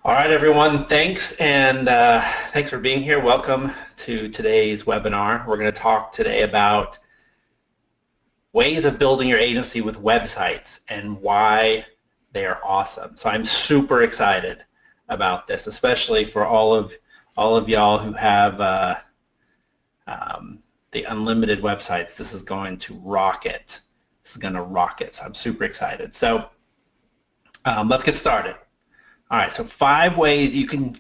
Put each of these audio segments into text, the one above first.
All right, everyone, thanks, and thanks for being here. Welcome to today's webinar. We're going to talk today about ways of building your agency with websites and why they are awesome. So I'm super excited about this, especially for all of y'all who have the unlimited websites. This is going to rock it. This is going to rock it. So I'm super excited. So let's get started. All right, so 5 ways you can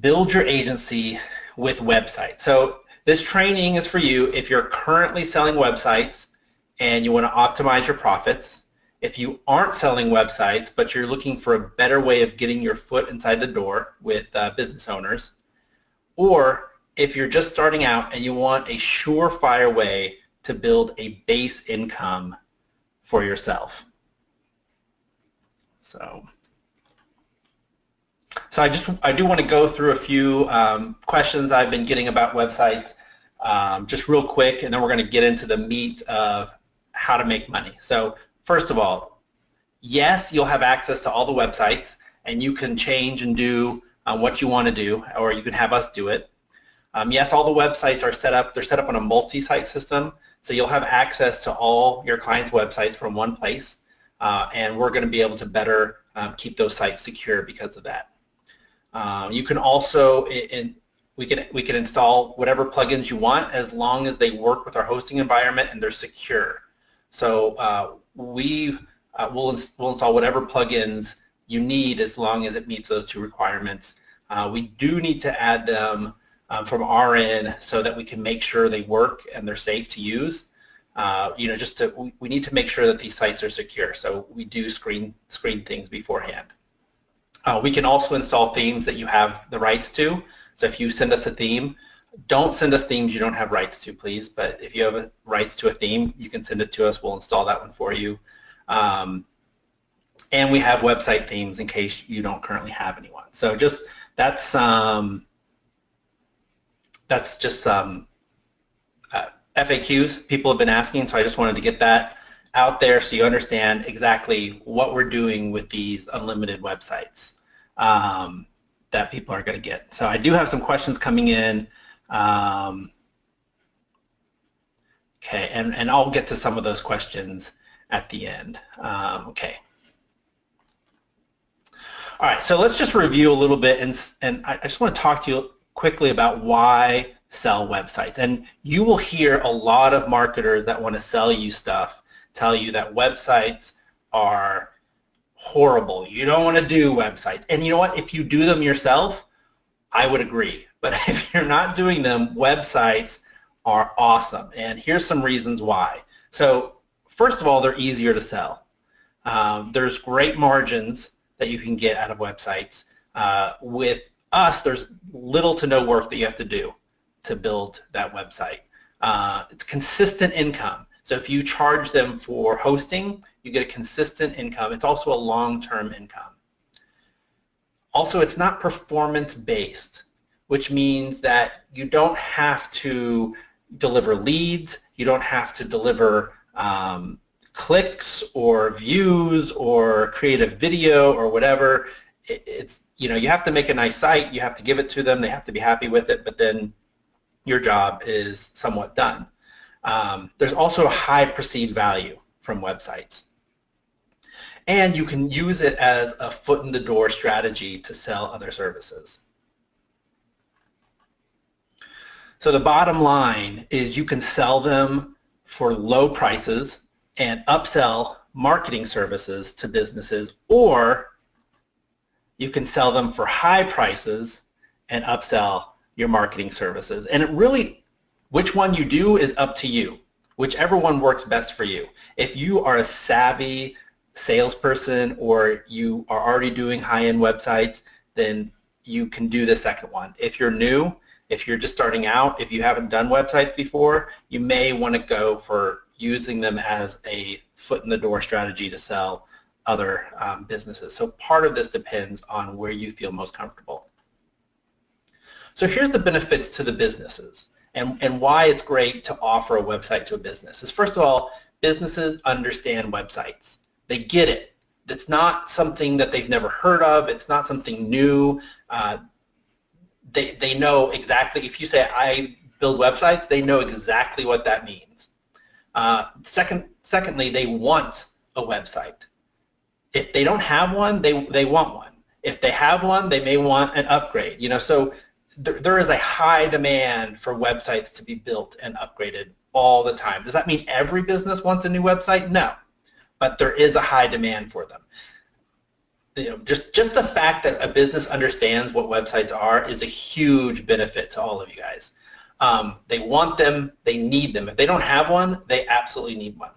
build your agency with websites. So this training is for you if you're currently selling websites and you want to optimize your profits. If you aren't selling websites, but you're looking for a better way of getting your foot inside the door with business owners, or if you're just starting out and you want a surefire way to build a base income for yourself. So I do want to go through a few questions I've been getting about websites just real quick, and then we're going to get into the meat of how to make money. So first of all, yes, you'll have access to all the websites, and you can change and do what you want to do, or you can have us do it. Yes, all the websites are set up. They're set up on a multi-site system, so you'll have access to all your clients' websites from one place, and we're going to be able to better keep those sites secure because of that. You can also, we can install whatever plugins you want as long as they work with our hosting environment and they're secure. So we'll install whatever plugins you need as long as it meets those 2 requirements. We do need to add them from our end so that we can make sure they work and they're safe to use. We need to make sure that these sites are secure. So we do screen things beforehand. We can also install themes that you have the rights to. So if you send us a theme, don't send us themes you don't have rights to, please. But if you have rights to a theme, you can send it to us. We'll install that one for you. And we have website themes in case you don't currently have anyone. So just that's just FAQs people have been asking. So I just wanted to get that out there so you understand exactly what we're doing with these unlimited websites that people are going to get. So I do have some questions coming in. Okay, and I'll get to some of those questions at the end. Okay. All right, so let's just review a little bit, and I just want to talk to you quickly about why sell websites. And you will hear a lot of marketers that want to sell you stuff tell you that websites are horrible. You don't want to do websites. And you know what? If you do them yourself, I would agree. But if you're not doing them, websites are awesome. And here's some reasons why. So first of all, they're easier to sell. There's great margins that you can get out of websites. With us, there's little to no work that you have to do to build that website. It's consistent income. So if you charge them for hosting, you get a consistent income. It's also a long-term income. Also, it's not performance-based, which means that you don't have to deliver leads. You don't have to deliver clicks or views or create a video or whatever. You have to make a nice site. You have to give it to them. They have to be happy with it, but then your job is somewhat done. There's also a high perceived value from websites. And you can use it as a foot in the door strategy to sell other services. So the bottom line is you can sell them for low prices and upsell marketing services to businesses, or you can sell them for high prices and upsell your marketing services. And it really, which one you do is up to you. Whichever one works best for you. If you are a savvy salesperson or you are already doing high-end websites, then you can do the second one. If you're new, if you're just starting out, if you haven't done websites before, you may want to go for using them as a foot in the door strategy to sell other businesses. So part of this depends on where you feel most comfortable. So here's the benefits to the businesses and why it's great to offer a website to a business. Is first of all, businesses understand websites. They get it. it's not something that they've never heard of. It's not something new. They know exactly, if you say, I build websites, they know exactly what that means. Secondly, they want a website. If they don't have one, they want one. If they have one, they may want an upgrade. So there is a high demand for websites to be built and upgraded all the time. Does that mean every business wants a new website? No, but there is a high demand for them. Just the fact that a business understands what websites are is a huge benefit to all of you guys. They want them, they need them. If they don't have one, they absolutely need one.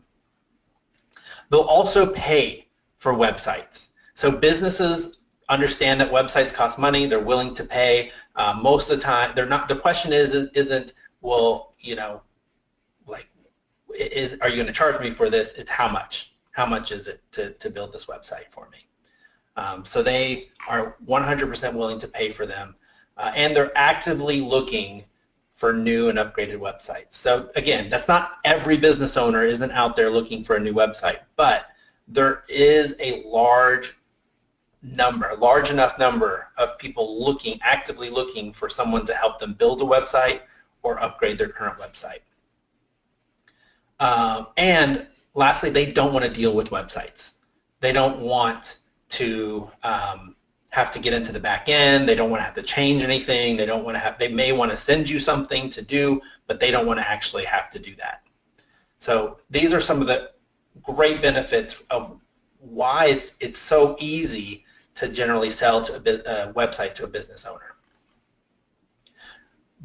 They'll also pay for websites. So businesses understand that websites cost money. They're willing to pay. Most of the time, they're not. The question isn't, well, are you going to charge me for this? It's how much. How much is it to build this website for me? So they are 100% willing to pay for them, and they're actively looking for new and upgraded websites. So again, that's not every business owner isn't out there looking for a new website, but there is a large enough number of people actively looking for someone to help them build a website or upgrade their current website. And lastly, they don't want to deal with websites. They don't want to have to get into the back end. They don't want to have to change anything. They may want to send you something to do, but they don't want to actually have to do that. So these are some of the great benefits of why it's so easy to generally sell to a website to a business owner.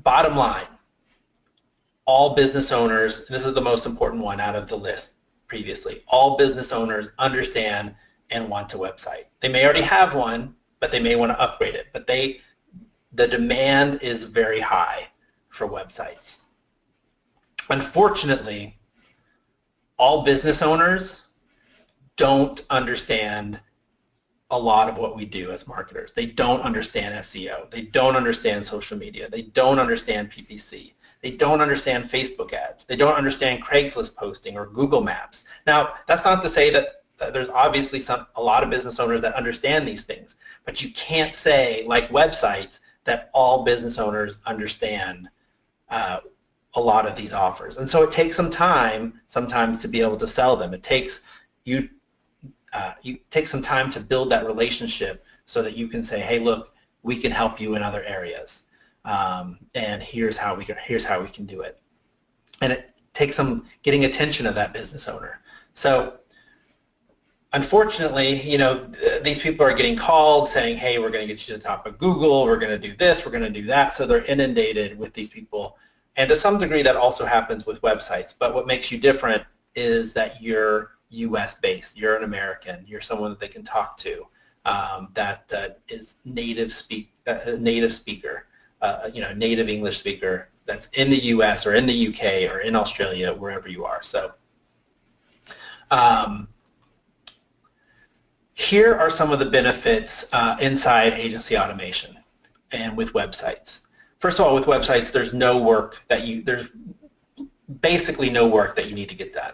Bottom line, all business owners, this is the most important one out of the list previously, all business owners understand and want a website. They may already have one, but they may want to upgrade it. But the demand is very high for websites. Unfortunately, all business owners don't understand a lot of what we do as marketers. They don't understand SEO. They don't understand social media. They don't understand PPC. They don't understand Facebook ads. They don't understand Craigslist posting or Google Maps. Now, that's not to say that there's obviously a lot of business owners that understand these things, but you can't say, like websites, that all business owners understand a lot of these offers. And so it takes some time sometimes to be able to sell them. It takes you take some time to build that relationship so that you can say, hey, look, we can help you in other areas, and here's how we can do it. And it takes some getting attention of that business owner. So unfortunately, these people are getting called saying, hey, we're going to get you to the top of Google, we're going to do this, we're going to do that. So they're inundated with these people. And to some degree, that also happens with websites. But what makes you different is that you're U.S. based, you're an American, you're someone that they can talk to, that is native speaker, native English speaker that's in the U.S. or in the U.K. or in Australia, wherever you are. So here are some of the benefits inside agency automation and with websites. First of all, with websites, there's basically no work that you need to get done.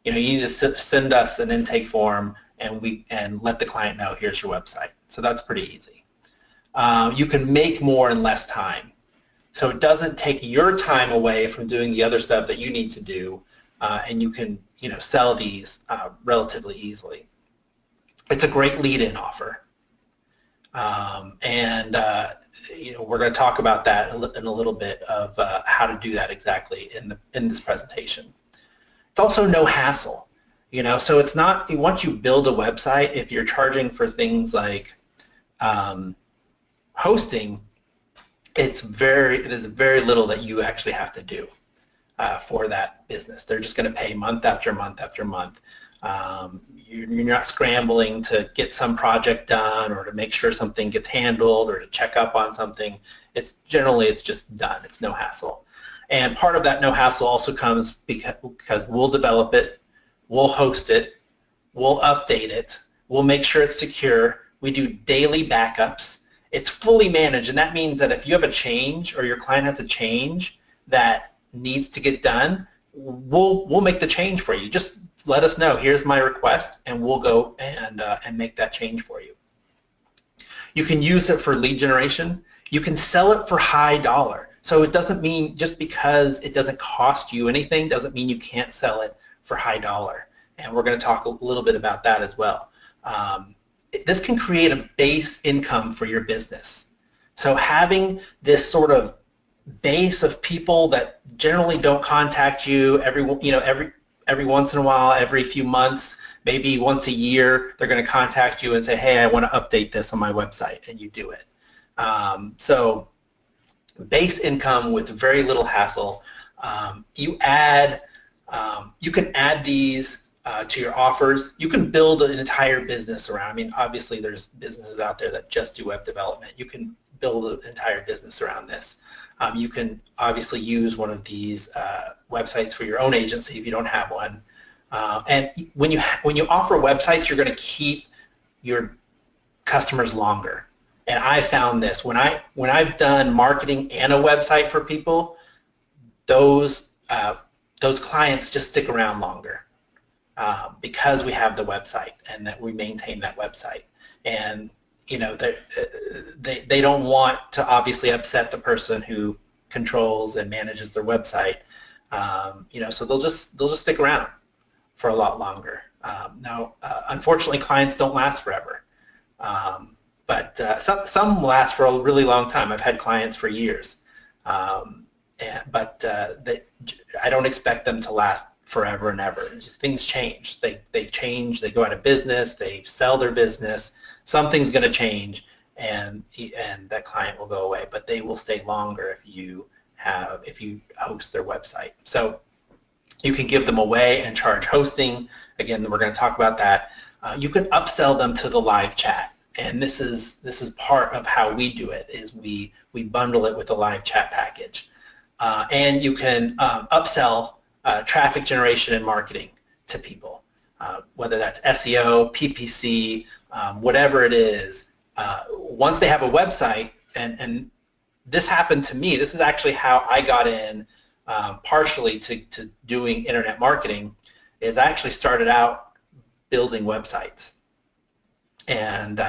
You need to send us an intake form and let the client know, here's your website. So that's pretty easy. You can make more in less time. So it doesn't take your time away from doing the other stuff that you need to do, and you can sell these relatively easily. It's a great lead-in offer. We're going to talk about that in a little bit of how to do that exactly in this presentation. It's also no hassle, so it's not, once you build a website, if you're charging for things like hosting, it is very little that you actually have to do for that business. They're just going to pay month after month after month. You're not scrambling to get some project done or to make sure something gets handled or to check up on something. It's just done. It's no hassle. And part of that no hassle also comes because we'll develop it, we'll host it, we'll update it, we'll make sure it's secure. We do daily backups. It's fully managed, and that means that if you have a change or your client has a change that needs to get done, we'll make the change for you. Just let us know. Here's my request, and we'll go and make that change for you. You can use it for lead generation. You can sell it for high dollar. So it doesn't mean just because it doesn't cost you anything doesn't mean you can't sell it for high dollar. And we're going to talk a little bit about that as well. This can create a base income for your business. So having this sort of base of people that generally don't contact you every once in a while, every few months, maybe once a year, they're going to contact you and say, hey, I want to update this on my website, and you do it. So base income with very little hassle. You can add these to your offers. You can build an entire business around. I mean, obviously there's businesses out there that just do web development. You can build an entire business around this. You can obviously use one of these websites for your own agency if you don't have one. And when you offer websites, you're going to keep your customers longer. And I found this when I've done marketing and a website for people, those clients just stick around longer because we have the website and that we maintain that website. And they don't want to obviously upset the person who controls and manages their website. So they'll just stick around for a lot longer. Now, unfortunately, clients don't last forever. But some last for a really long time. I've had clients for years, but I don't expect them to last forever and ever. Things change. They change. They go out of business. They sell their business. Something's going to change, and that client will go away. But they will stay longer if you host their website. So you can give them away and charge hosting. Again, we're going to talk about that. You can upsell them to the live chat. And this is part of how we do it, is we bundle it with a live chat package. And you can upsell traffic generation and marketing to people, whether that's SEO, PPC, whatever it is. Once they have a website, and this happened to me, this is actually how I got in partially to doing internet marketing, is I actually started out building websites. And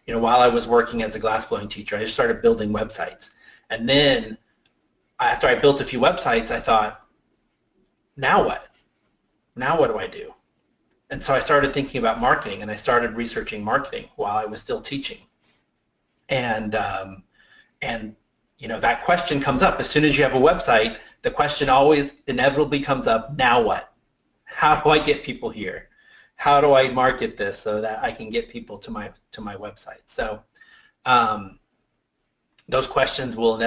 while I was working as a glassblowing teacher, I just started building websites. And then after I built a few websites, I thought, now what? Now what do I do? And so I started thinking about marketing, and I started researching marketing while I was still teaching. And that question comes up. As soon as you have a website, the question always inevitably comes up, now what? How do I get people here? How do I market this so that I can get people to my website? So those questions will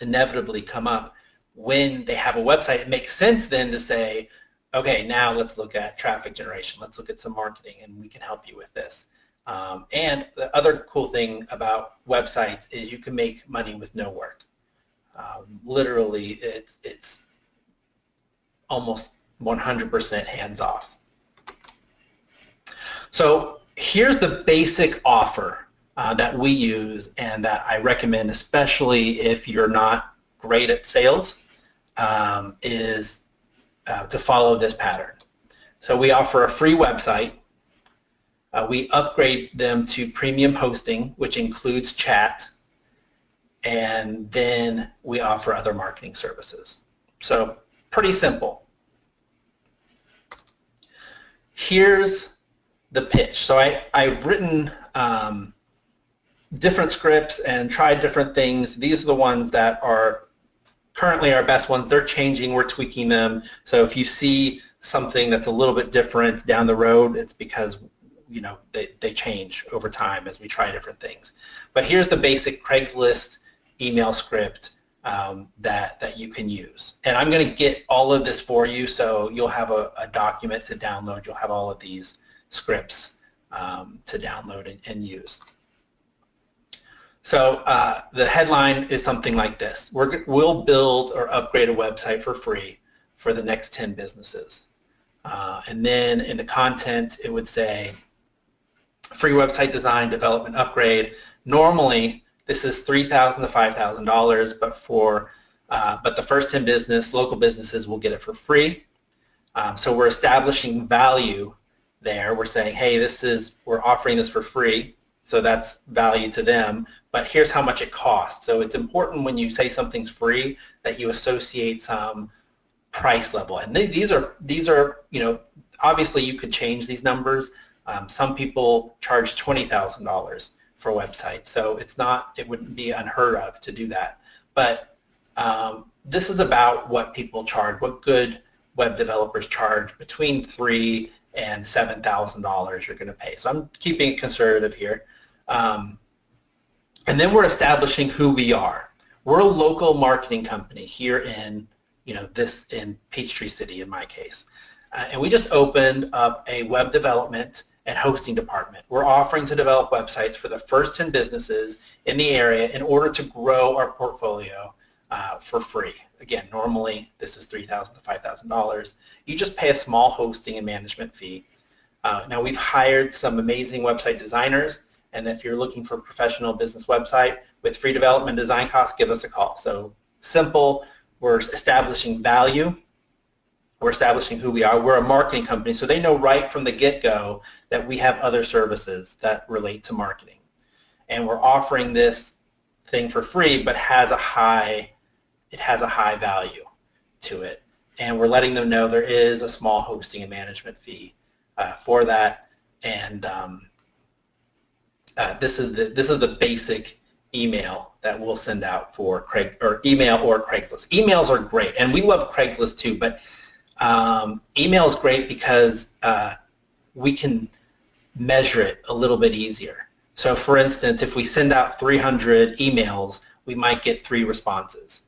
inevitably come up when they have a website. It makes sense then to say, okay, now let's look at traffic generation. Let's look at some marketing, and we can help you with this. And the other cool thing about websites is you can make money with no work. Literally, it's almost 100% hands-off. So here's the basic offer that we use and that I recommend, especially if you're not great at sales, is to follow this pattern. So we offer a free website. We upgrade them to premium hosting, which includes chat, and then we offer other marketing services. So pretty simple. Here's the pitch. So I've written different scripts and tried different things. These are the ones that are currently our best ones. They're changing. We're tweaking them. So if you see something that's a little bit different down the road, it's because they change over time as we try different things. But here's the basic Craigslist email script that you can use. And I'm going to get all of this for you, so you'll have a document to download. You'll have all of these scripts to download and use. So the headline is something like this. We'll build or upgrade a website for free for the next 10 businesses. And then in the content, it would say, free website design, development, upgrade. Normally, this is $3,000 to $5,000, but the first 10 local businesses will get it for free. So we're establishing value there. We're saying, hey, we're offering this for free, so that's value to them, but here's how much it costs. So it's important when you say something's free that you associate some price level. And these are, obviously you could change these numbers. Some people charge $20,000 for websites, so it wouldn't be unheard of to do that. But this is about what people charge, what good web developers charge, between $3,000 and $7,000 you're going to pay. So I'm keeping it conservative here. And then we're establishing who we are. We're a local marketing company here in, in Peachtree City in my case. And we just opened up a web development and hosting department. We're offering to develop websites for the first 10 businesses in the area in order to grow our portfolio for free. Again, normally this is $3,000 to $5,000. You just pay a small hosting and management fee. Now we've hired some amazing website designers, and if you're looking for a professional business website with free development design costs, give us a call. So simple, we're establishing value, we're establishing who we are. We're a marketing company, so they know right from the get-go that we have other services that relate to marketing. And we're offering this thing for free, but it has a high value to it. And we're letting them know there is a small hosting and management fee for that. And this is the basic email that we'll send out for email or Craigslist. Emails are great, and we love Craigslist too, but email is great because we can measure it a little bit easier. So for instance, if we send out 300 emails, we might get 3 responses.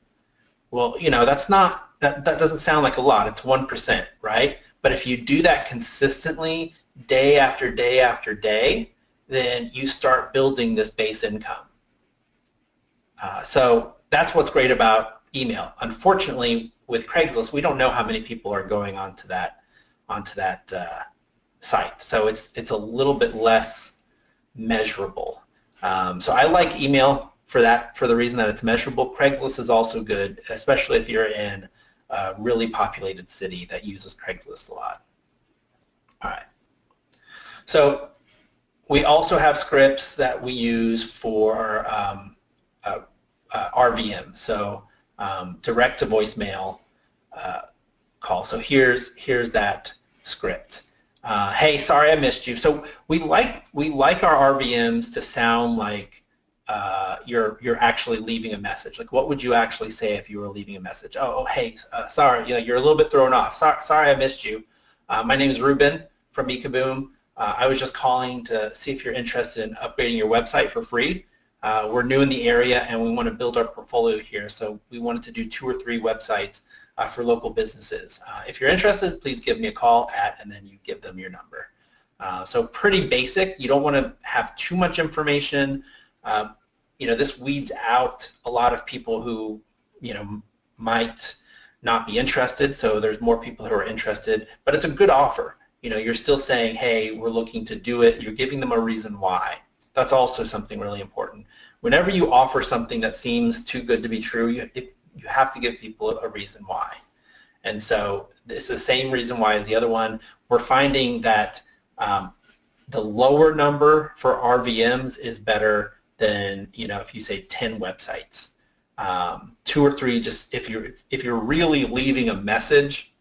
Well, that doesn't sound like a lot. It's 1%, right? But if you do that consistently, day after day after day, then you start building this base income. So that's what's great about email. Unfortunately, with Craigslist, we don't know how many people are going onto that site. So it's a little bit less measurable. So I like email for the reason that it's measurable. Craigslist is also good, especially if you're in a really populated city that uses Craigslist a lot. All right. So we also have scripts that we use for RVM, so direct to voicemail call. So here's that script. Hey, sorry I missed you. So we like our RVMs to sound like you're actually leaving a message. Like, what would you actually say if you were leaving a message? Oh, hey, sorry, you're a little bit thrown off. Sorry I missed you. My name is Ruben from Meekaboom. I was just calling to see if you're interested in upgrading your website for free. We're new in the area and we want to build our portfolio here, so we wanted to do 2 or 3 websites for local businesses. If you're interested, please give me a call and then you give them your number. So pretty basic. You don't want to have too much information. This weeds out a lot of people who might not be interested, so there's more people who are interested, but it's a good offer. You're still saying, hey, we're looking to do it. You're giving them a reason why. That's also something really important. Whenever you offer something that seems too good to be true, you have to give people a reason why. And so it's the same reason why as the other one. We're finding that the lower number for RVMs is better than, if you say 10 websites. 2 or 3, just if you're really leaving a message,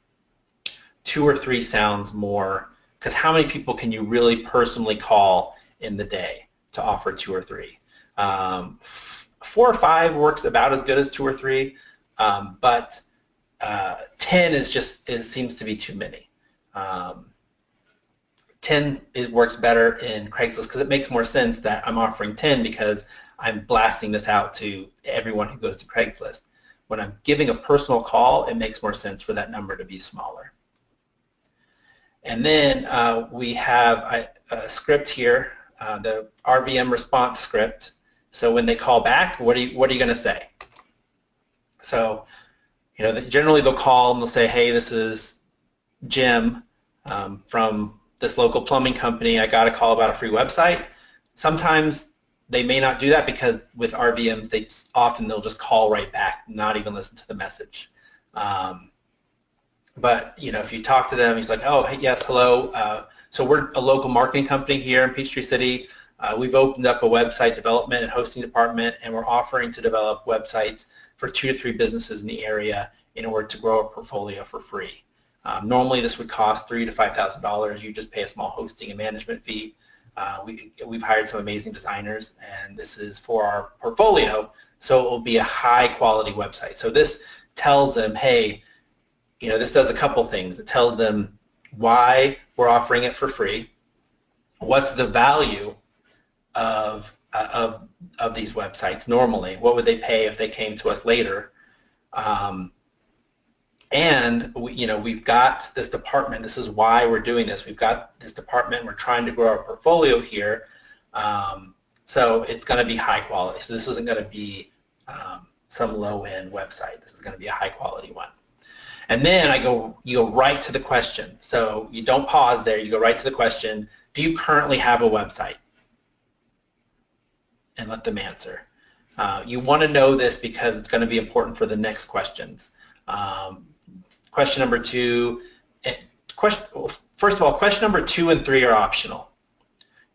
2 or 3 sounds more, because how many people can you really personally call in the day to offer 2 or 3? 4 or 5 works about as good as 2 or 3, but 10 seems to be too many. 10 works better in Craigslist because it makes more sense that I'm offering 10 because I'm blasting this out to everyone who goes to Craigslist. When I'm giving a personal call, it makes more sense for that number to be smaller. And then we have a script here, the RVM response script. So when they call back, what are you going to say? So, generally they'll call and they'll say, hey, this is Jim from this local plumbing company. I got a call about a free website. Sometimes they may not do that because with RVMs, they'll just call right back, not even listen to the message. But if you talk to them, he's like, oh, hey, yes, hello. So we're a local marketing company here in Peachtree City. We've opened up a website development and hosting department, and we're offering to develop websites for 2 to 3 businesses in the area in order to grow a portfolio for free. Normally, this would cost $3,000 to $5,000. You just pay a small hosting and management fee. We've hired some amazing designers, and this is for our portfolio, so it will be a high-quality website. So this tells them, hey, this does a couple things. It tells them why we're offering it for free, what's the value of these websites normally, what would they pay if they came to us later, and we've got this department. This is why we're doing this. We've got this department. We're trying to grow our portfolio here, so it's going to be high quality. So this isn't going to be some low-end website. This is going to be a high-quality one. And then you go right to the question. So you don't pause there. You go right to the question. Do you currently have a website? And let them answer. You want to know this because it's going to be important for the next questions. Question number 2. First of all, question number 2 and 3 are optional.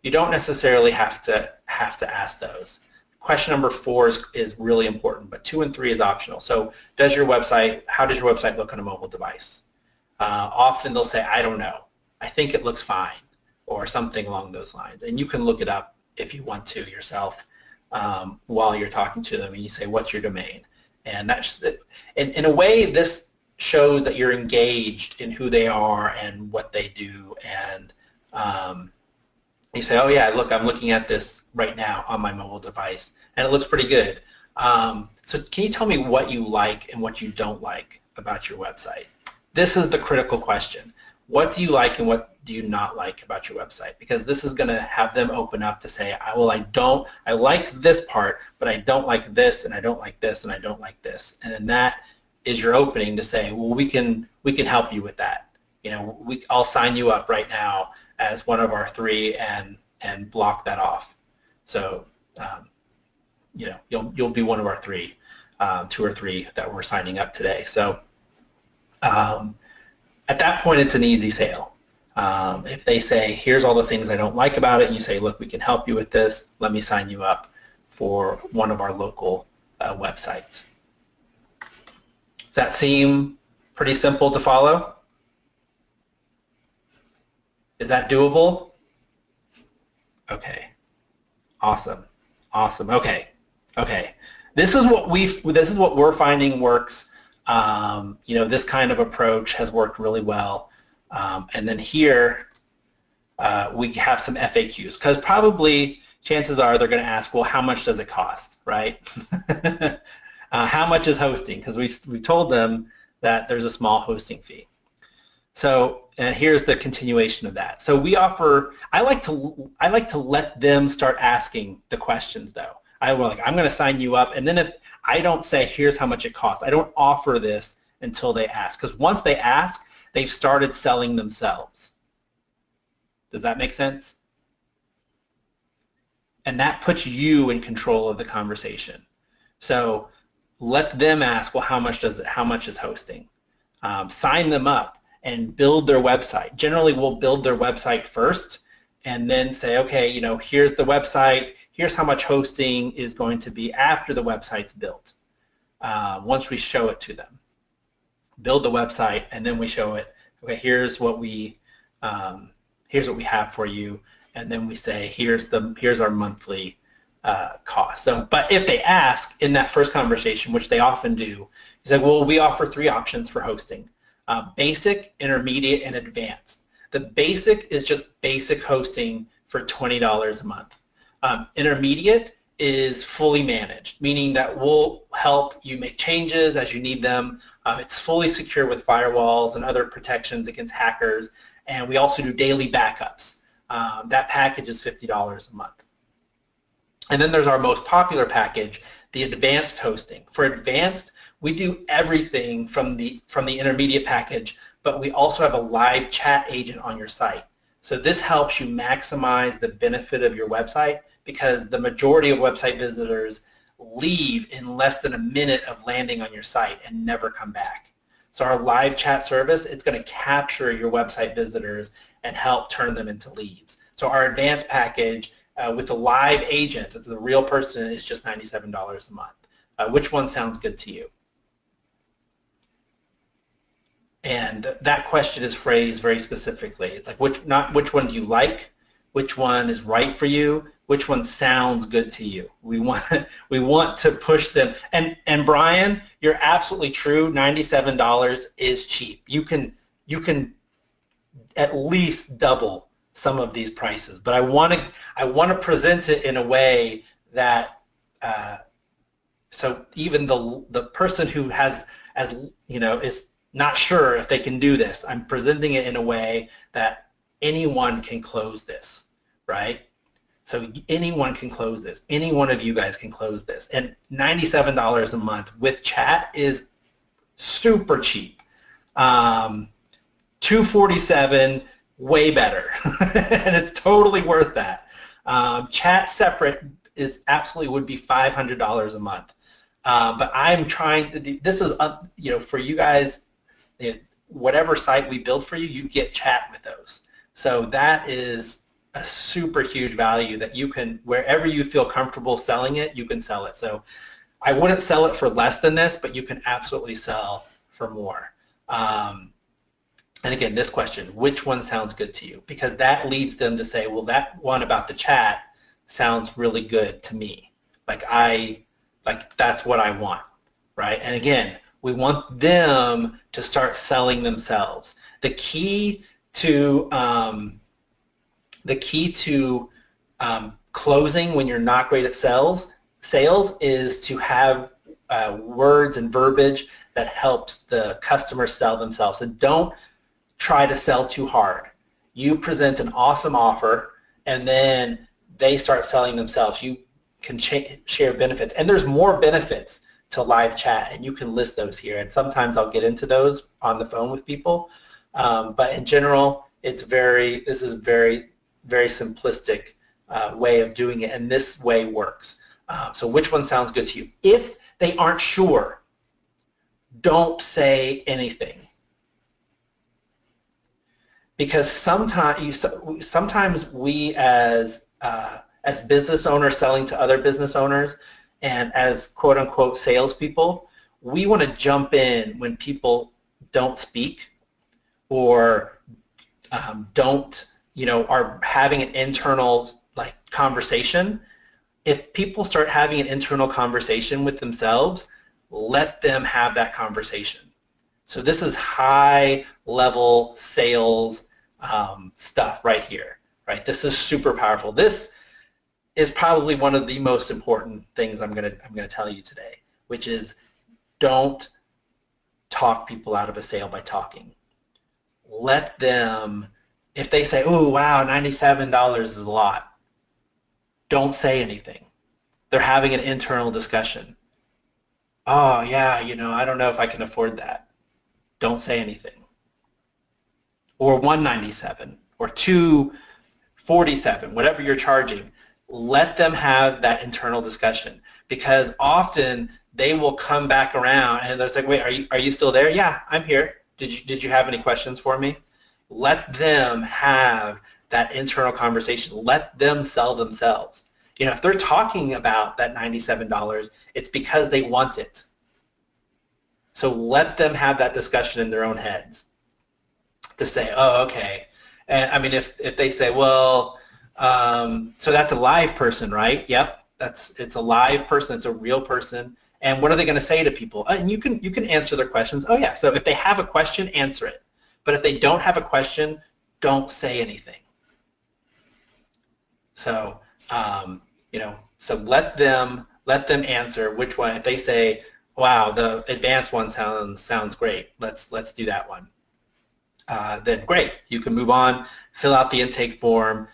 You don't necessarily have to ask those. Question number 4 is really important, but 2 and 3 is optional. So how does your website look on a mobile device? Often they'll say, I don't know. I think it looks fine, or something along those lines. And you can look it up if you want to yourself while you're talking to them, and you say, what's your domain? And that's it. In a way, this shows that you're engaged in who they are and what they do, and you say, oh yeah, look, I'm looking at this right now on my mobile device, and it looks pretty good. So can you tell me what you like and what you don't like about your website? This is the critical question. What do you like and what do you not like about your website? Because this is going to have them open up to say, well, I like this part, but I don't like this, and I don't like this, and I don't like this. And then that is your opening to say, well, we can help you with that. I'll sign you up right now as one of our 3 and block that off. So you'll be one of our 3, 2 or 3 that we're signing up today. So at that point, it's an easy sale. If they say, here's all the things I don't like about it, and you say, look, we can help you with this, let me sign you up for one of our local websites. Does that seem pretty simple to follow? Is that doable? Okay. Awesome. Okay. This is what we're finding works. This kind of approach has worked really well. And then here we have some FAQs, because probably chances are they're going to ask, well, how much does it cost, right? How much is hosting? Because we told them that there's a small hosting fee. So and here's the continuation of that. So I like to let them start asking the questions though. I'm going to sign you up, and then if I don't say, here's how much it costs, I don't offer this until they ask, because once they ask, they've started selling themselves. Does that make sense? And that puts you in control of the conversation. So let them ask, well, how much is hosting? Sign them up and build their website. Generally, we'll build their website first and then say, okay, here's the website. Here's how much hosting is going to be after the website's built. Once we show it to them, build the website, and then we show it. Okay, here's what we have for you, and then we say, here's our monthly cost. So, but if they ask in that first conversation, which they often do, you say, well, we offer 3 options for hosting: basic, intermediate, and advanced. The basic is just basic hosting for $20 a month. Intermediate is fully managed, meaning that we'll help you make changes as you need them. It's fully secure with firewalls and other protections against hackers, and we also do daily backups. That package is $50 a month. And then there's our most popular package, the advanced hosting. For advanced, we do everything from the intermediate package, but we also have a live chat agent on your site. So this helps you maximize the benefit of your website, because the majority of website visitors leave in less than a minute of landing on your site and never come back. So our live chat service, it's going to capture your website visitors and help turn them into leads. So our advanced package with a live agent, it's a real person, is just $97 a month. Which one sounds good to you? And that question is phrased very specifically. It's like not which one do you like, which one is right for you, which one sounds good to you. We want to push them. And Brian, you're absolutely true. $97 is cheap. You can at least double some of these prices, but I want to present it in a way that so even the person who is not sure if they can do this, I'm presenting it in a way that anyone can close this, right? So anyone can close this. Any one of you guys can close this. And $97 a month with chat is super cheap. $247, way better. And it's totally worth that. Chat separate would be $500 a month. But I'm trying to do, this is, for you guys, whatever site we build for you, you get chat with those. So that is a super huge value that you can, wherever you feel comfortable selling it, you can sell it. So I wouldn't sell it for less than this, but you can absolutely sell for more. And again, this question, which one sounds good to you? Because that leads them to say, well, that one about the chat sounds really good to me. Like that's what I want, right? And again, we want them to start selling themselves. The key to closing when you're not great at sales is to have words and verbiage that helps the customer sell themselves. And don't try to sell too hard. You present an awesome offer, and then they start selling themselves. You can share benefits, and there's more benefits to live chat, and you can list those here. And sometimes I'll get into those on the phone with people, but in general, this is very, very simplistic way of doing it, and this way works. So which one sounds good to you? If they aren't sure, don't say anything. Because sometimes we as business owners selling to other business owners and as quote-unquote salespeople, we want to jump in when people don't speak or are having an internal conversation. If people start having an internal conversation with themselves, let them have that conversation. So this is high-level sales stuff right here, right? This is super powerful. This is probably one of the most important things I'm gonna tell you today, which is don't talk people out of a sale by talking. Let them, if they say, "Oh, wow, $97 is a lot," don't say anything. They're having an internal discussion. "Oh, yeah, I don't know if I can afford that." Don't say anything. Or $197 or $247, whatever you're charging. Let them have that internal discussion, because often they will come back around and they're like, "Wait, are you still there?" "Yeah, I'm here. Did you have any questions for me?" Let them have that internal conversation. Let them sell themselves. If they're talking about that $97, it's because they want it. So let them have that discussion in their own heads to say, "Oh, okay." And I mean, if they say, "Well, so that's a live person, right?" Yep, it's a live person. It's a real person. And what are they going to say to people? And you can answer their questions. Oh yeah. So if they have a question, answer it. But if they don't have a question, don't say anything. So so let them answer which one. If they say, "Wow, the advanced one sounds great. Let's do that one." Then great, you can move on, fill out the intake form,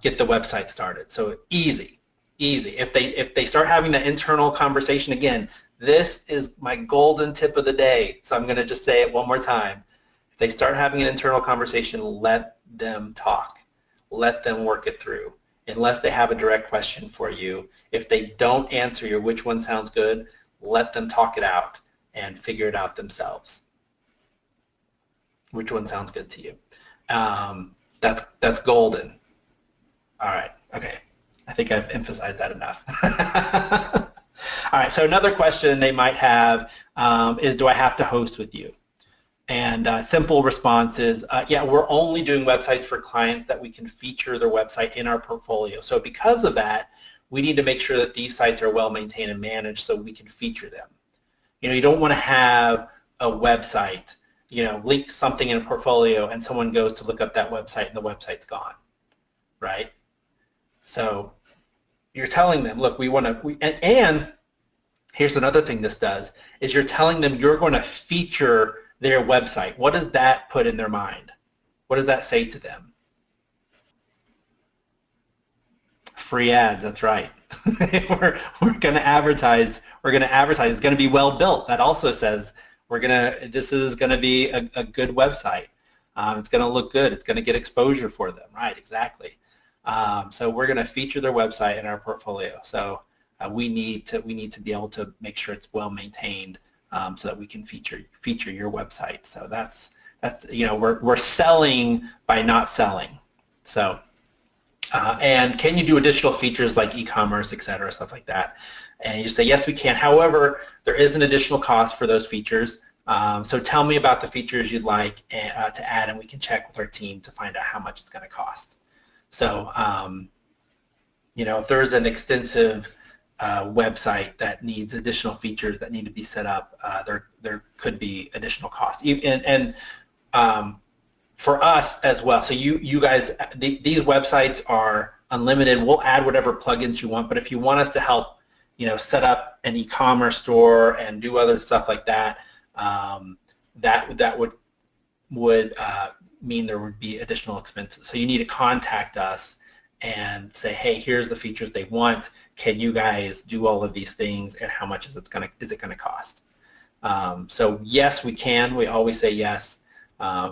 get the website started. So easy. If they start having that internal conversation, again, this is my golden tip of the day. So I'm going to just say it one more time. If they start having an internal conversation, let them talk. Let them work it through. Unless they have a direct question for you. If they don't answer your which one sounds good, let them talk it out and figure it out themselves. Which one sounds good to you? That's golden. All right. Okay. I think I've emphasized that enough. All right. So another question they might have is, do I have to host with you? And simple response is, yeah, we're only doing websites for clients that we can feature their website in our portfolio. So because of that, we need to make sure that these sites are well maintained and managed so we can feature them. You know, you don't want to have a website, you know, link something in a portfolio and someone goes to look up that website and the website's gone, right? So you're telling them, look, we want to, and here's another thing this does, is you're telling them you're going to feature their website. What does that put in their mind? What does that say to them? Free ads, that's right. we're going to advertise. We're going to advertise. It's going to be well built. That also says this is going to be a good website. It's going to look good. It's going to get exposure for them. Right, exactly. So we're going to feature their website in our portfolio. So we need to be able to make sure it's well maintained so that we can feature your website. So that's you know, we're selling by not selling. So and can you do additional features like e-commerce, et cetera, stuff like that? And you say, yes, we can. However, there is an additional cost for those features. So tell me about the features you'd like to add, and we can check with our team to find out how much it's going to cost. So, you know, if there's an extensive website that needs additional features that need to be set up, there could be additional costs. And for us as well. So you guys, these websites are unlimited. We'll add whatever plugins you want, but if you want us to help, you know, set up an e-commerce store and do other stuff like that, that would mean there would be additional expenses. So you need to contact us and say, hey, here's the features they want. Can you guys do all of these things, and how much is it going to cost? So yes, we can. We always say yes.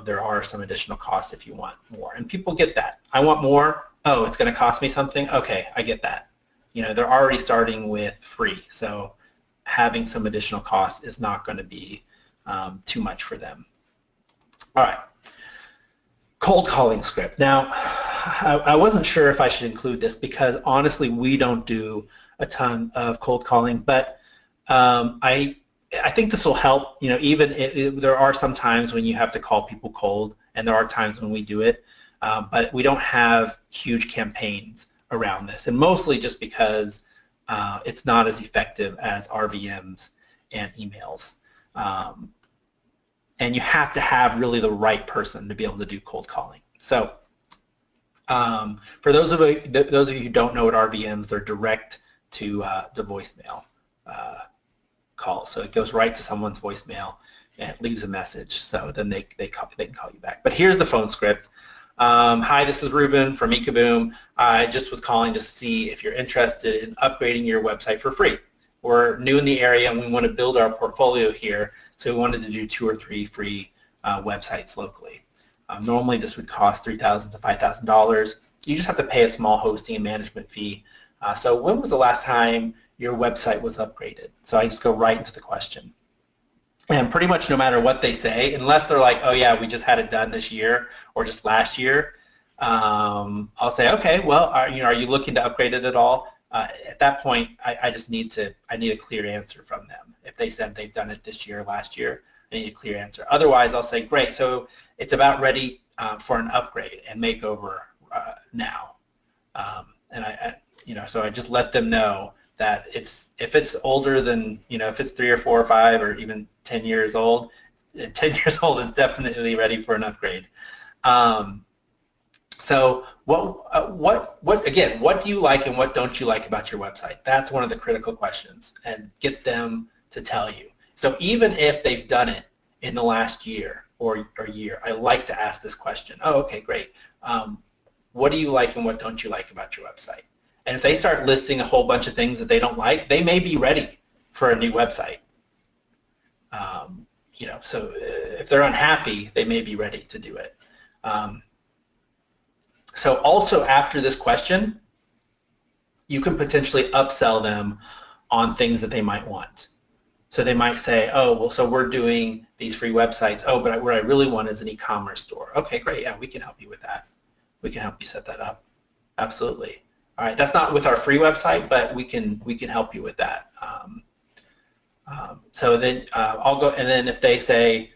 There are some additional costs if you want more, and people get that. I want more. Oh, it's going to cost me something. Okay, I get that. You know, they're already starting with free, so having some additional costs is not going to be too much for them. All right, cold calling script. Now, I wasn't sure if I should include this because honestly, we don't do a ton of cold calling, but I think this will help. You know, even there are some times when you have to call people cold, and there are times when we do it, but we don't have huge campaigns around this, and mostly just because it's not as effective as RVMs and emails. And you have to have really the right person to be able to do cold calling. So for those of you who don't know what RVMs, they're direct to the voicemail call. So it goes right to someone's voicemail and it leaves a message. So then they can call you back. But here's the phone script. Hi, this is Ruben from Ecoboom. I just was calling to see if you're interested in upgrading your website for free. We're new in the area and we want to build our portfolio here, so we wanted to do 2 or 3 free websites locally. Normally this would cost $3,000 to $5,000. You just have to pay a small hosting and management fee. So when was the last time your website was upgraded? So I just go right into the question. And pretty much no matter what they say, unless they're like, oh yeah, we just had it done this year or just last year, I'll say, okay, well, are you looking to upgrade it at all? At that point, I need a clear answer from them. If they said they've done it this year or last year, I need a clear answer. Otherwise, I'll say, great, so it's about ready for an upgrade and makeover now. So I just let them know that if it's older than, if it's 3 or 4 or 5 or even 10 years old, 10 years old is definitely ready for an upgrade. So what do you like and what don't you like about your website? That's one of the critical questions, and get them to tell you. So even if they've done it in the last year or year, I like to ask this question. Oh, okay, great. What do you like and what don't you like about your website? And if they start listing a whole bunch of things that they don't like, they may be ready for a new website. So if they're unhappy, they may be ready to do it. So also after this question, you can potentially upsell them on things that they might want. So they might say, oh, well, so we're doing these free websites. Oh, but what I really want is an e-commerce store. Okay, great. Yeah, we can help you with that. We can help you set that up. Absolutely. All right, that's not with our free website, but we can help you with that. So then I'll go, and then if they say,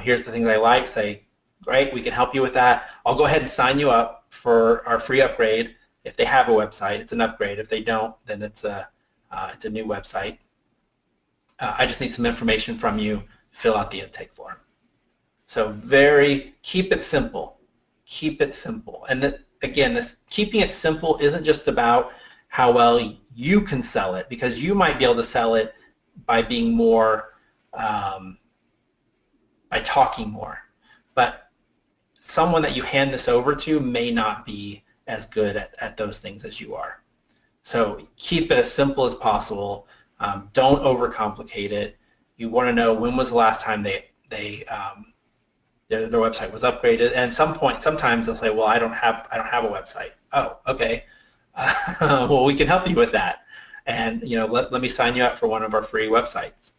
here's the things I like, say, great, we can help you with that. I'll go ahead and sign you up for our free upgrade. If they have a website, it's an upgrade. If they don't, then it's a new website. I just need some information from you. Fill out the intake form. So keep it simple. Keep it simple. And again, keeping it simple isn't just about how well you can sell it, because you might be able to sell it by being more, by talking more. But someone that you hand this over to may not be as good at those things as you are. So keep it as simple as possible. Don't overcomplicate it. You want to know when was the last time their website was upgraded. And sometimes they'll say, well, I don't have a website. Oh, okay. Well, we can help you with that. And let me sign you up for one of our free websites.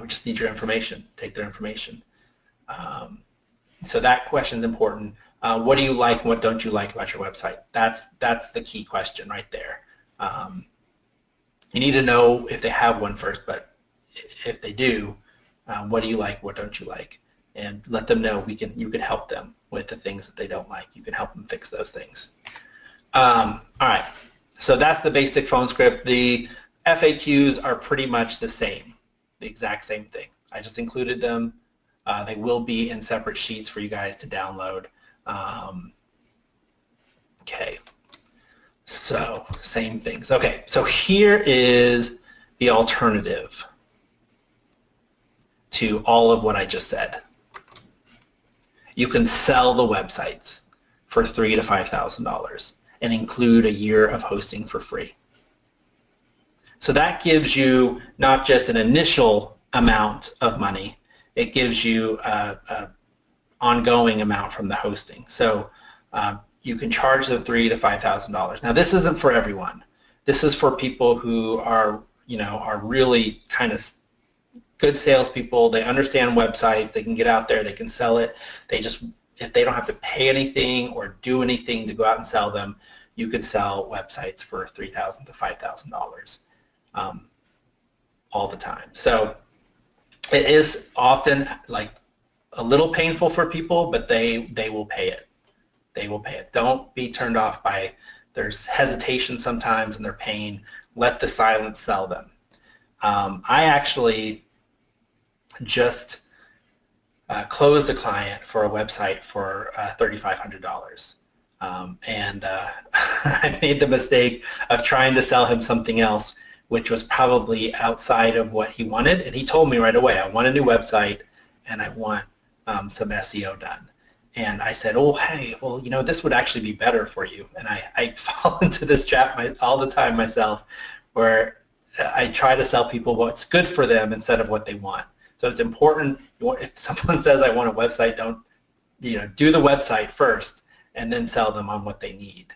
We just need your information. Take their information. So that question is important. What do you like? What don't you like about your website? That's the key question right there. You need to know if they have one first, but if they do, what do you like? What don't you like? And let them know you can help them with the things that they don't like. You can help them fix those things. All right. So that's the basic phone script. The FAQs are pretty much the same, the exact same thing. I just included them. They will be in separate sheets for you guys to download. Okay, so same things. Okay, so here is the alternative to all of what I just said. You can sell the websites for $3,000 to $5,000 and include a year of hosting for free. So that gives you not just an initial amount of money, it gives you an ongoing amount from the hosting. So you can charge the $3,000 to $5,000. Now this isn't for everyone. This is for people who are really kind of good salespeople. They understand websites. They can get out there. They can sell it. If they don't have to pay anything or do anything to go out and sell them, you could sell websites for $3,000 to $5,000 all the time. So it is often like a little painful for people, but they will pay it. They will pay it. Don't be turned off by there's hesitation sometimes and their pain. Let the silence sell them. I actually just closed a client for a website for $3,500. And I made the mistake of trying to sell him something else, which was probably outside of what he wanted. And he told me right away, I want a new website and I want some SEO done. And I said, oh, hey, well, this would actually be better for you. And I fall into this trap all the time myself, where I try to sell people what's good for them instead of what they want. So it's important, if someone says I want a website, don't, do the website first and then sell them on what they need.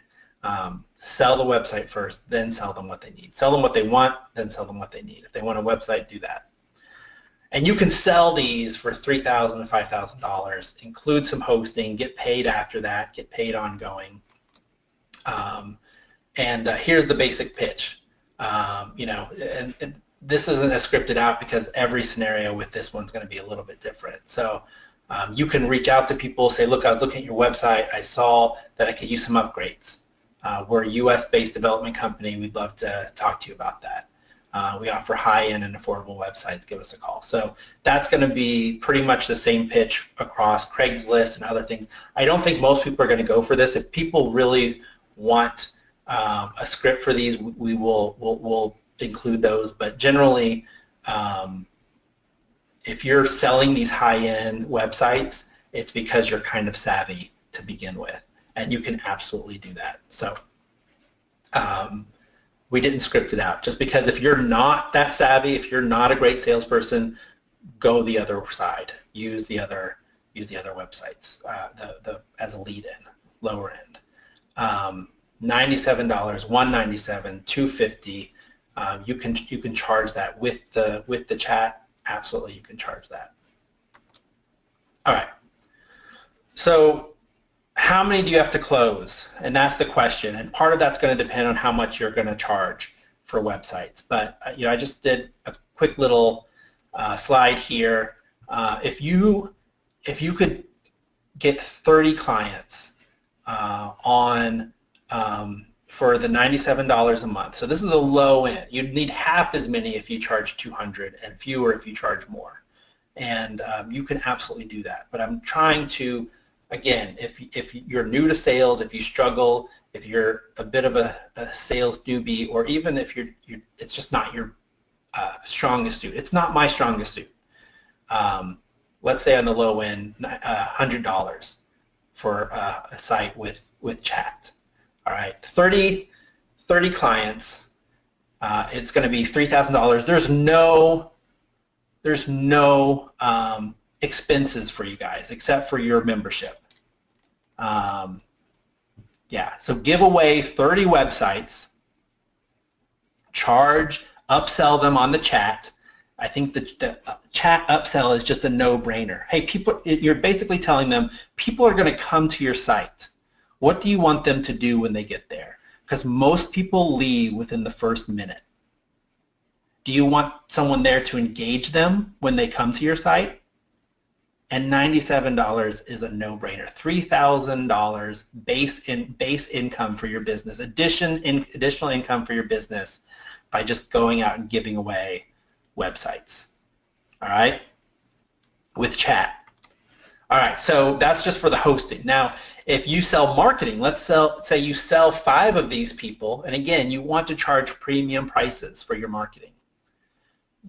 Sell the website first, then sell them what they need. Sell them what they want, then sell them what they need. If they want a website, do that. And you can sell these for $3,000 to $5,000, include some hosting, get paid after that, get paid ongoing. Here's the basic pitch. And this isn't as scripted out because every scenario with this one's going to be a little bit different. So you can reach out to people, say, look, I was looking at your website. I saw that I could use some upgrades. We're a US-based development company. We'd love to talk to you about that. We offer high-end and affordable websites. Give us a call. So that's going to be pretty much the same pitch across Craigslist and other things. I don't think most people are going to go for this. If people really want a script for these, we'll include those. But generally, if you're selling these high-end websites, it's because you're kind of savvy to begin with, and you can absolutely do that. So we didn't script it out, just because if you're not that savvy, if you're not a great salesperson, go the other side. Use the other websites as a lead-in, lower end. $97, $197, $250. you can charge that with the chat. Absolutely, you can charge that. All right. So how many do you have to close? And that's the question. And part of that's going to depend on how much you're going to charge for websites. But I just did a quick little slide here. If you could get 30 clients on for the $97 a month. So this is a low end. You'd need half as many if you charge 200 and fewer if you charge more. And you can absolutely do that. But I'm trying to, again, if you're new to sales, if you struggle, if you're a bit of a sales newbie, or even if it's just not your strongest suit. It's not my strongest suit. Let's say on the low end, $100 for a site with chat. All right, 30 clients. It's going to be $3,000. There's no expenses for you guys except for your membership. Yeah, so give away 30 websites, upsell them on the chat. I think the chat upsell is just a no-brainer. Hey, you're basically telling them people are going to come to your site. What do you want them to do when they get there? Because most people leave within the first minute. Do you want someone there to engage them when they come to your site? And $97 is a no-brainer. $3,000 base income for your business, additional income for your business by just going out and giving away websites. All right, with chat. All right, so that's just for the hosting. Now, if you sell marketing, say you sell 5 of these people, and again, you want to charge premium prices for your marketing.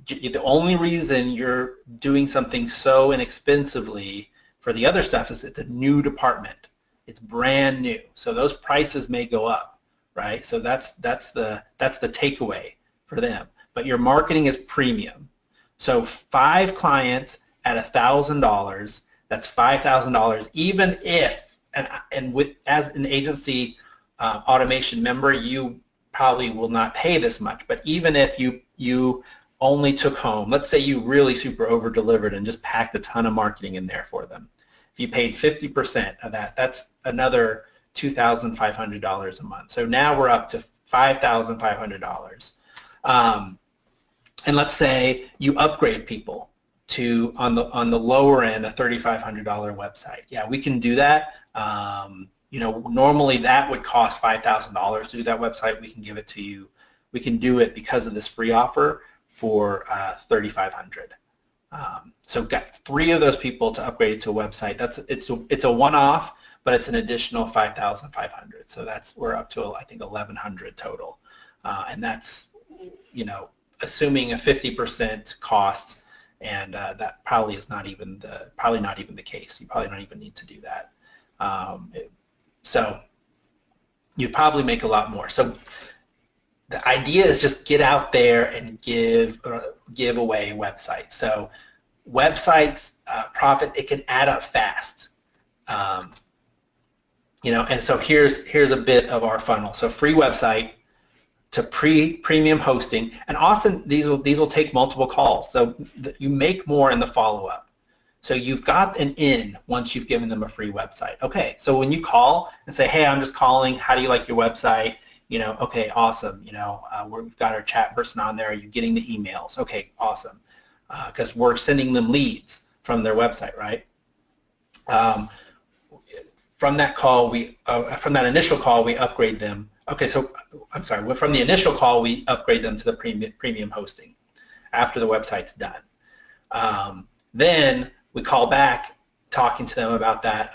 The only reason you're doing something so inexpensively for the other stuff is it's a new department. It's brand new, so those prices may go up, right? So that's the takeaway for them. But your marketing is premium. So 5 clients at $1,000. That's $5,000. Even if as an agency automation member, you probably will not pay this much. But even if you only took home, let's say you really super over-delivered and just packed a ton of marketing in there for them. If you paid 50% of that, that's another $2,500 a month. So now we're up to $5,500. And let's say you upgrade people to, on the lower end, a $3,500 website. Yeah, we can do that. Normally that would cost $5,000 to do that website. We can give it to you. We can do it because of this free offer for $3,500. So got 3 of those people to upgrade to a website. It's a one-off, but it's an additional $5,500. So we're up to, I think, $1,100 total, and that's assuming a 50% cost, and that probably is not even the case. You probably don't even need to do that. So you probably make a lot more. So the idea is just get out there and give away websites. So websites profit, it can add up fast. And so here's a bit of our funnel. So free website to premium hosting, and often these will take multiple calls. So you make more in the follow-up. So you've got an in once you've given them a free website. Okay, so when you call and say, hey, I'm just calling, how do you like your website? Okay, awesome. We've got our chat person on there. Are you getting the emails? Okay, awesome. Because we're sending them leads from their website, right? From that call, from that initial call, we upgrade them. Okay, so I'm sorry. From the initial call, we upgrade them to the premium hosting after the website's done. Then we call back, talking to them about that.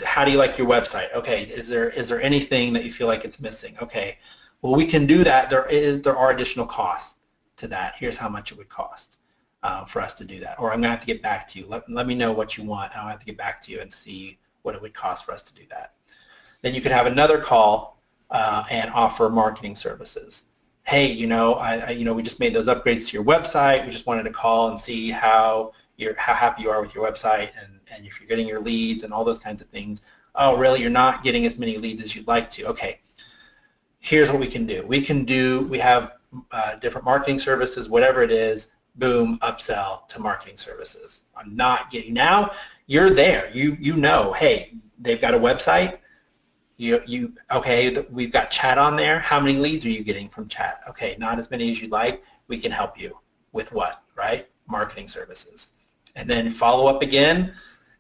How do you like your website? Okay, is there anything that you feel like it's missing? Okay, well, we can do that. There are additional costs to that. Here's how much it would cost for us to do that. Or I'm gonna have to get back to you. Let me know what you want. I'll have to get back to you and see what it would cost for us to do that. Then you could have another call and offer marketing services. Hey, we just made those upgrades to your website. We just wanted to call and see how happy you are with your website and if you're getting your leads and all those kinds of things. Oh, really? You're not getting as many leads as you'd like to. Okay. here's what we can do. We have different marketing services, whatever it is, boom, upsell to marketing services. I'm not getting, now you're there. You know, hey, they've got a website. Okay, we've got chat on there. How many leads are you getting from chat? Okay, not as many as you'd like. We can help you with what, right? Marketing services. And then follow up again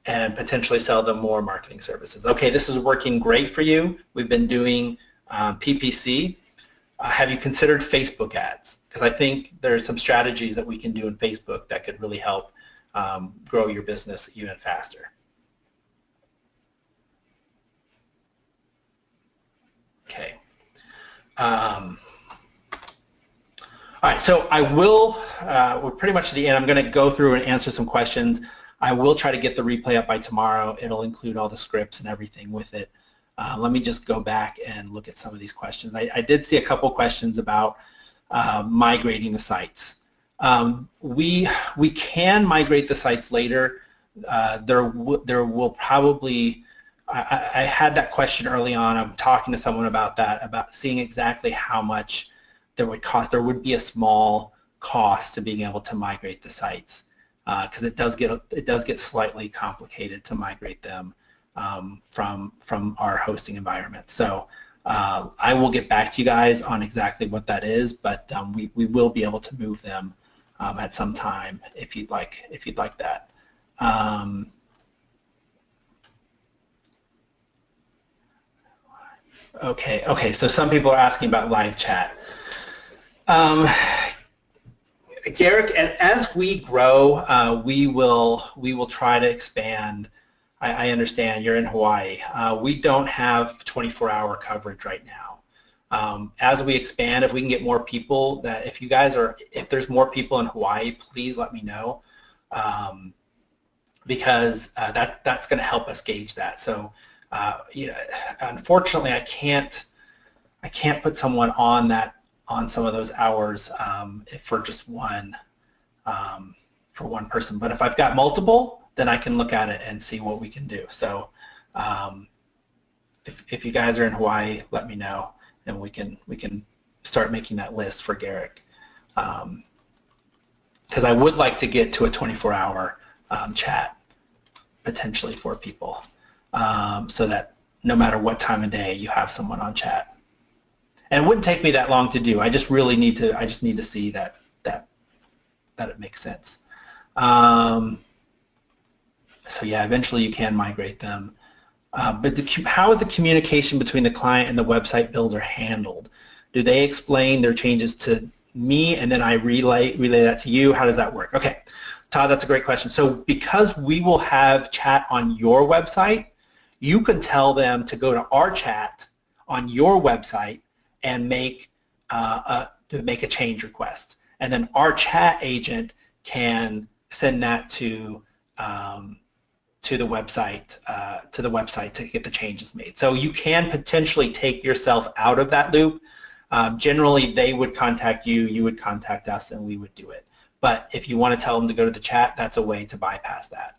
and potentially sell them more marketing services. Okay, this is working great for you. We've been doing PPC. Have you considered Facebook ads? Because I think there's some strategies that we can do in Facebook that could really help grow your business even faster. Okay. All right, so I will, we're pretty much at the end. I'm going to go through and answer some questions. I will try to get the replay up by tomorrow. It'll include all the scripts and everything with it. Let me just go back and look at some of these questions. I did see a couple questions about migrating the sites. We can migrate the sites later. There will probably, I had that question early on. I'm talking to someone about that, about seeing exactly how much there would cost. There would be a small cost to being able to migrate the sites because it does get slightly complicated to migrate them from our hosting environment. So I will get back to you guys on exactly what that is, but we will be able to move them at some time if you'd like that. Okay, so some people are asking about live chat. Garrick, as we grow, we will try to expand. I understand you're in Hawaii. We don't have 24-hour coverage right now. As we expand, if we can get more people, if there's more people in Hawaii, please let me know, because that's going to help us gauge that. So, yeah, unfortunately, I can't put someone on some of those hours for just one person. But if I've got multiple, then I can look at it and see what we can do. So if you guys are in Hawaii, let me know, and we can start making that list for Garrick. Because I would like to get to a 24-hour chat potentially for people, so that no matter what time of day you have someone on chat. And it wouldn't take me that long to do. I just really need to see that it makes sense. So yeah, eventually you can migrate them. But how is the communication between the client and the website builder handled? Do they explain their changes to me and then I relay that to you? How does that work? Okay, Todd, that's a great question. So because we will have chat on your website, you can tell them to go to our chat on your website and make a change request, and then our chat agent can send that to the website to get the changes made. So you can potentially take yourself out of that loop. Generally, they would contact you, you would contact us, and we would do it. But if you want to tell them to go to the chat, that's a way to bypass that.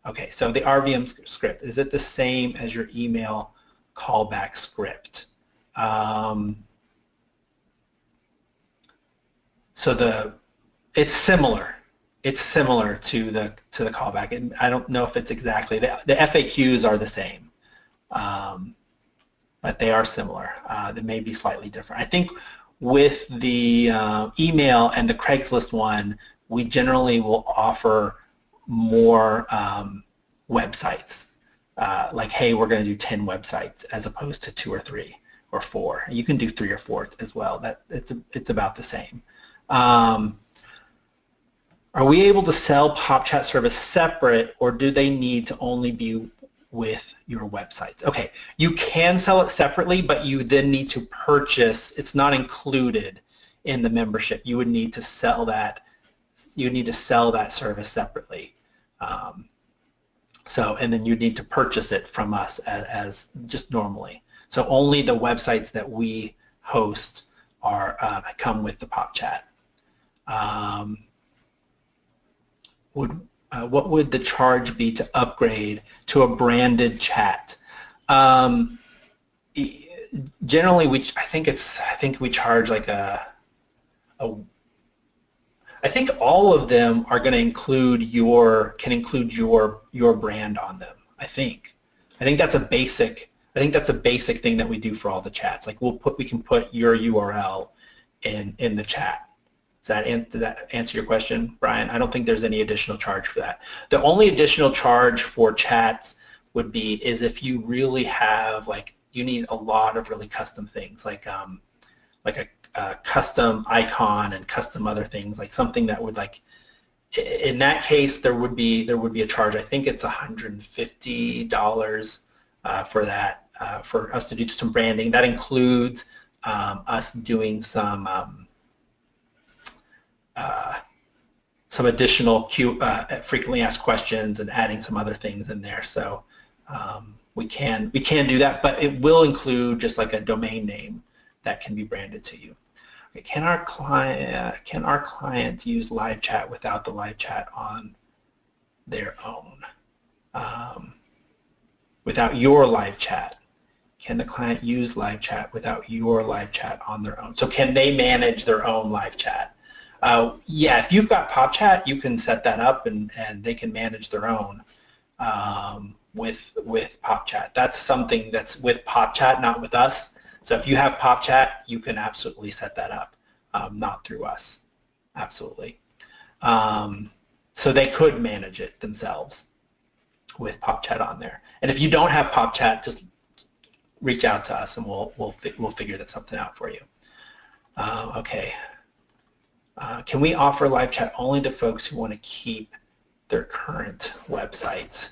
Okay, so the RVM script, is it the same as your email callback script? It's similar. It's similar to the callback, and I don't know if it's exactly the FAQs are the same, but they are similar. They may be slightly different. I think with the email and the Craigslist one, we generally will offer more websites. Like, hey, we're going to do 10 websites as opposed to 2 or 3 or 4. You can do 3 or 4 as well. It's about the same. Are we able to sell PopChat service separate, or do they need to only be with your websites? Okay, you can sell it separately, but you then need to purchase. It's not included in the membership. You would need to sell that. You need to sell that service separately. And then you need to purchase it from us as just normally. So only the websites that we host are come with the PopChat. What would the charge be to upgrade to a branded chat? generally I think we charge like I think all of them are going to include your brand on them. I think that's a basic thing that we do for all the chats. Like we can put your URL in the chat. Did that answer your question, Brian? I don't think there's any additional charge for that. The only additional charge for chats would be is if you really have, like, you need a lot of really custom things, like a custom icon and custom other things, like something that would, like, in that case there would be a charge. I think it's $150 for that, for us to do some branding. That includes us doing some additional frequently asked questions and adding some other things in there. So we can do that, but it will include just like a domain name that can be branded to you. Okay, can our client use live chat without the live chat on their own? Without your live chat, can the client use live chat without your live chat on their own? So can they manage their own live chat? Yeah, if you've got PopChat, you can set that up and they can manage their own with PopChat. That's something that's with PopChat, not with us. So if you have PopChat, you can absolutely set that up, not through us, absolutely. So they could manage it themselves with PopChat on there. And if you don't have PopChat, just reach out to us and we'll figure something out for you. Okay. Can we offer live chat only to folks who want to keep their current websites?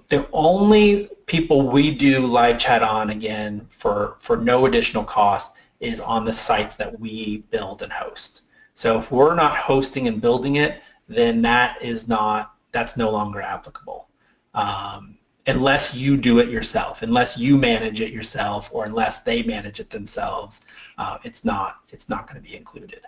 The only people we do live chat on, again, for no additional cost, is on the sites that we build and host. So if we're not hosting and building it, then that's no longer applicable. Unless you do it yourself, unless you manage it yourself, or unless they manage it themselves, it's not going to be included.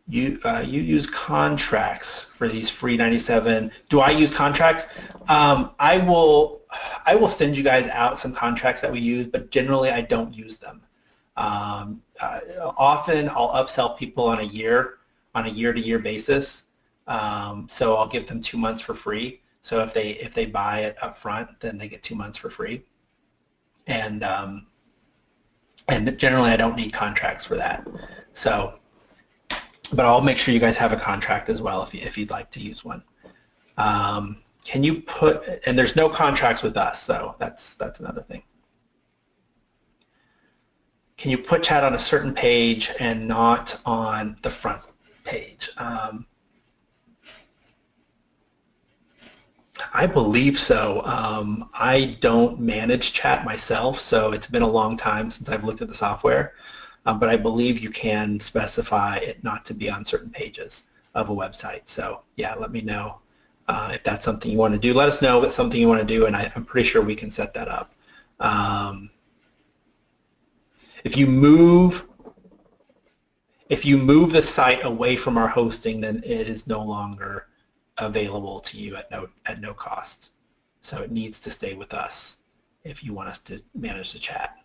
You use contracts for these free 97. Do I use contracts? I will send you guys out some contracts that we use, but generally I don't use them. Often I'll upsell people on a year-to-year basis. So I'll give them 2 months for free. So if they buy it up front, then they get 2 months for free. And generally I don't need contracts for that. So, but I'll make sure you guys have a contract as well if you'd like to use one. Can you put, and there's no contracts with us, so that's another thing. Can you put chat on a certain page and not on the front page? I believe so. I don't manage chat myself, so it's been a long time since I've looked at the software, but I believe you can specify it not to be on certain pages of a website. So yeah, let me know if that's something you want to do. Let us know if it's something you want to do, and I'm pretty sure we can set that up. If you move the site away from our hosting, then it is no longer available to you at no cost. So it needs to stay with us if you want us to manage the chat.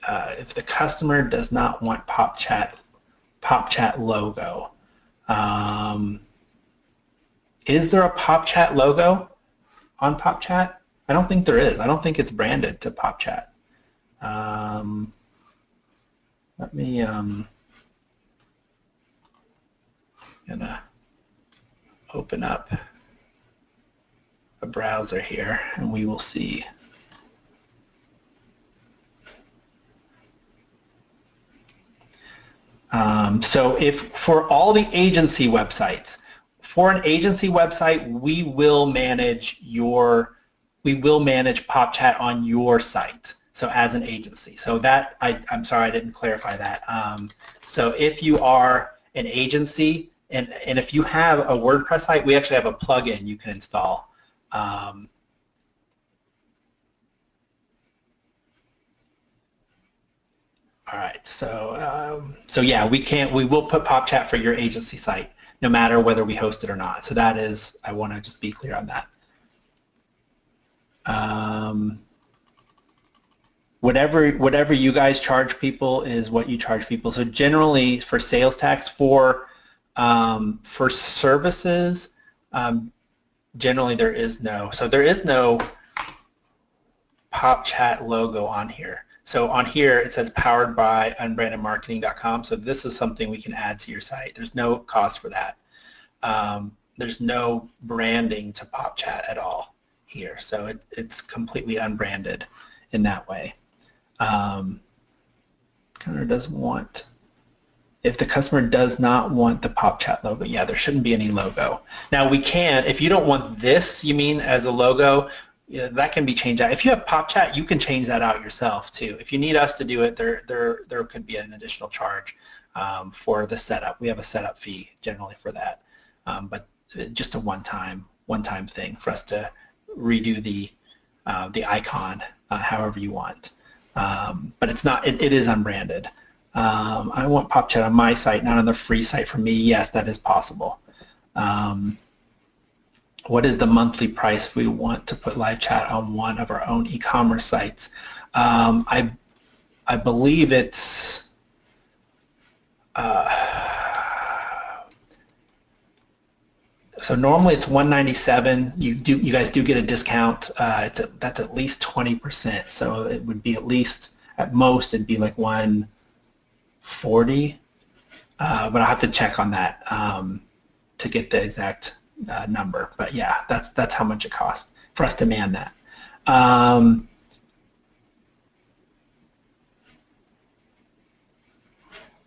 If the customer does not want PopChat logo, is there a PopChat logo on PopChat? I don't think there is. I don't think it's branded to PopChat. Let me gonna open up a browser here and we will see. So if for all the agency websites, for an agency website, we will manage PopChat on your site. So as an agency. So that, I'm sorry I didn't clarify that. So if you are an agency, and if you have a WordPress site, we actually have a plugin you can install. All right, so yeah, we will put PopChat for your agency site. no matter whether we host it or not. So that is, I want to just be clear on that. Whatever you guys charge people is what you charge people. So generally for sales tax, for services, generally there is no PopChat logo on here. So on here it says powered by unbrandedmarketing.com. So this is something we can add to your site. There's no cost for that. There's no branding to PopChat at all here. So it's completely unbranded in that way. Customer doesn't want, if the customer does not want the PopChat logo, yeah, there shouldn't be any logo. Now we can, if you don't want this, you mean as a logo, yeah, that can be changed out. If you have PopChat, you can change that out yourself too. If you need us to do it, there could be an additional charge for the setup. We have a setup fee generally for that, but just a one-time thing for us to redo the icon however you want. But it's not. It is unbranded. I want PopChat on my site, not on the free site for me. Yes, that is possible. What is the monthly price we want to put live chat on one of our own e-commerce sites? I believe it's so normally it's $197. You guys do get a discount. That's at least 20%. So it would be at least, at most it'd be like $140. But I'll have to check on that to get the exact number. But yeah, that's how much it costs for us to man that.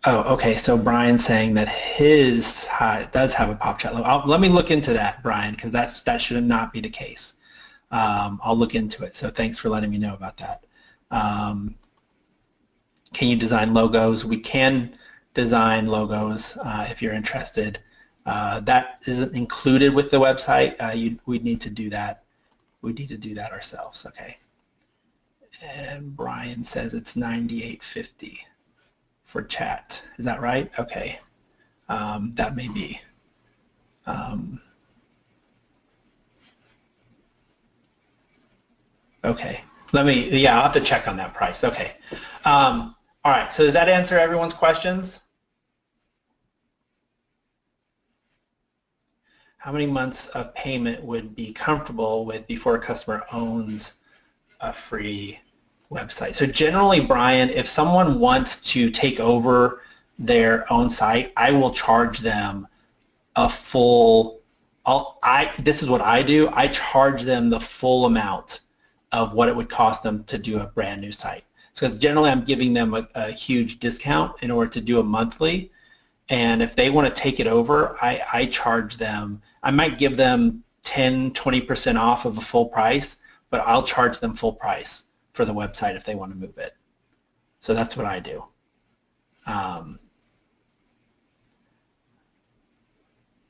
Oh, okay. So Brian's saying that his does have a PopChat logo. Let me look into that, Brian, because that should not be the case. I'll look into it. So thanks for letting me know about that. Can you design logos? We can design logos if you're interested. That isn't included with the website. We'd need to do that. We'd need to do that ourselves. Okay. And Brian says it's $98.50 for chat. Is that right? Okay. That may be. Okay. I'll have to check on that price. Okay. All right. So does that answer everyone's questions? How many months of payment would be comfortable with before a customer owns a free website? So generally, Brian, if someone wants to take over their own site, I will charge them a full, this is what I do, I charge them the full amount of what it would cost them to do a brand new site. So generally I'm giving them a huge discount in order to do a monthly. And if they want to take it over, I charge them, I might give them 10-20% off of a full price, but I'll charge them full price for the website if they want to move it. So that's what I do.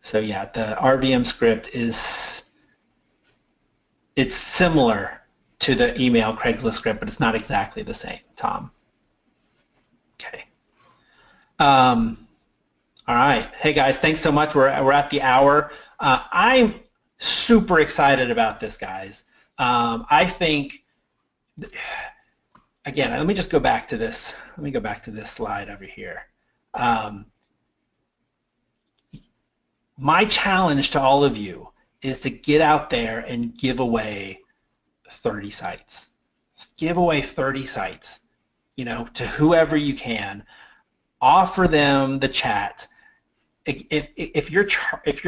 So yeah, the RVM script it's similar to the email Craigslist script, but it's not exactly the same, Tom. Okay. All right. Hey guys, thanks so much. We're at the hour. I'm super excited about this, guys. I think, again, let me just go back to this. Let me go back to this slide over here. My challenge to all of you is to get out there and give away 30 sites. Give away 30 sites, to whoever you can. Offer them the chat. If you're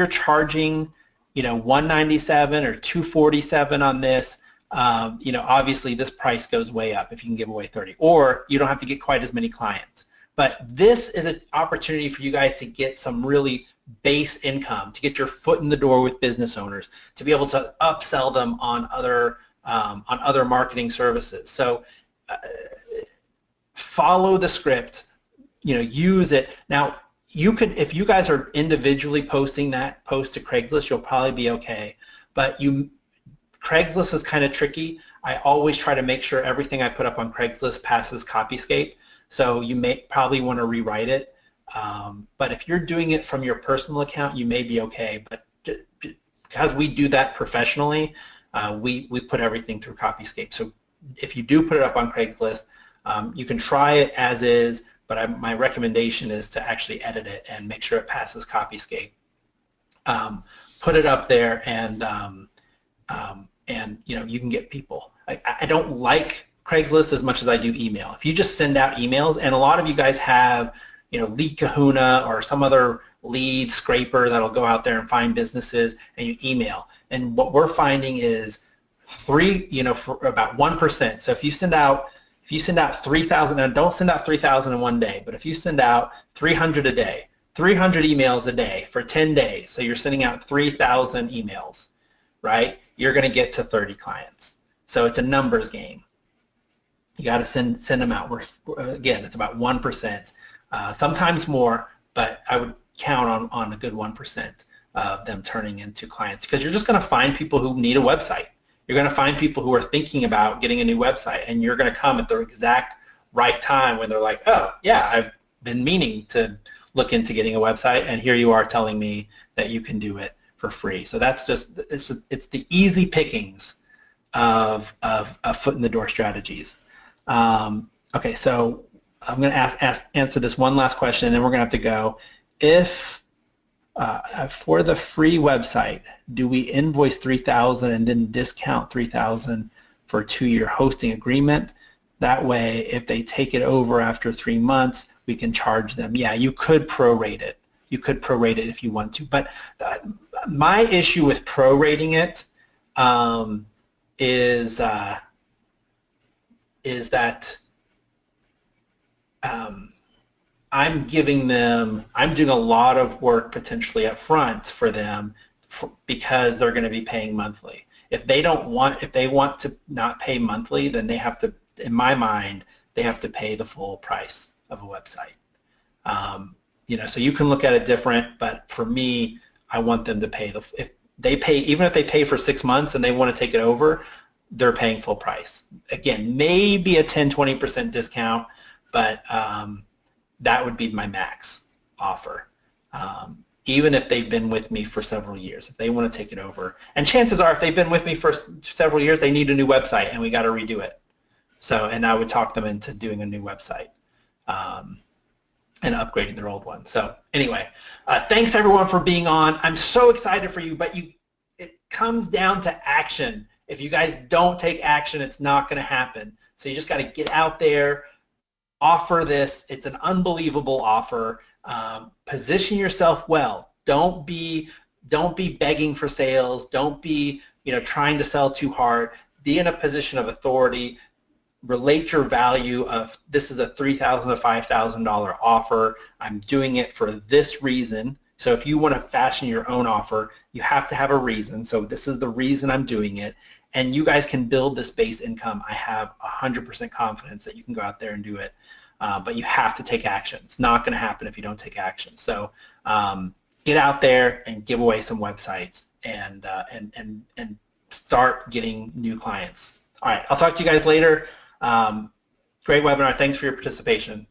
charging, $197 or $247 on this, obviously this price goes way up if you can give away 30, or you don't have to get quite as many clients. But this is an opportunity for you guys to get some really base income, to get your foot in the door with business owners, to be able to upsell them on other marketing services. So follow the script, use it. Now, you could, if you guys are individually posting that post to Craigslist, you'll probably be okay. But Craigslist is kind of tricky. I always try to make sure everything I put up on Craigslist passes Copyscape. So you may probably want to rewrite it. But if you're doing it from your personal account, you may be okay. But because we do that professionally, we put everything through Copyscape. So if you do put it up on Craigslist, you can try it as is, but my recommendation is to actually edit it and make sure it passes Copyscape. Put it up there, and you can get people. I don't like Craigslist as much as I do email. If you just send out emails, and a lot of you guys have, Lead Kahuna or some other lead scraper that'll go out there and find businesses, and you email. And what we're finding is for about 1%. So if you send out 3,000, and don't send out 3,000 in one day, but if you send out 300 a day, 300 emails a day for 10 days, so you're sending out 3,000 emails, right? You're going to get to 30 clients. So it's a numbers game. You got to send them out. Again, it's about 1%, sometimes more, but I would count on a good 1% of them turning into clients, because you're just going to find people who need a website. You're going to find people who are thinking about getting a new website, and you're going to come at the exact right time when they're like, oh, yeah, I've been meaning to look into getting a website, and here you are telling me that you can do it for free. So that's it's the easy pickings of foot in the door strategies. Okay, so I'm going to answer this one last question, and then we're going to have to go. If for the free website, do we invoice $3,000 and then discount $3,000 for a 2-year hosting agreement? That way, if they take it over after 3 months, we can charge them. Yeah, you could prorate it. You could prorate it if you want to. But my issue with prorating it is that I'm doing a lot of work potentially up front for them because they're going to be paying monthly. If they want to not pay monthly, then they have to, in my mind, they have to pay the full price of a website. So you can look at it different, but for me, I want them to pay even if they pay for 6 months and they want to take it over, they're paying full price. Again, maybe a 10-20% discount, but that would be my max offer. Even if they've been with me for several years, if they want to take it over. And chances are, if they've been with me for several years, they need a new website, and we got to redo it. And I would talk them into doing a new website and upgrading their old one. So anyway, thanks everyone for being on. I'm so excited for you, but it comes down to action. If you guys don't take action, it's not going to happen. So you just got to get out there, offer this. It's an unbelievable offer. Position yourself well. Don't be begging for sales. Don't be trying to sell too hard. Be in a position of authority. Relate your value of, this is a $3,000 to $5,000 offer. I'm doing it for this reason. So if you want to fashion your own offer, you have to have a reason. So this is the reason I'm doing it. And you guys can build this base income. I have 100% confidence that you can go out there and do it. But you have to take action. It's not going to happen if you don't take action. So get out there and give away some websites and start getting new clients. All right, I'll talk to you guys later. Great webinar. Thanks for your participation.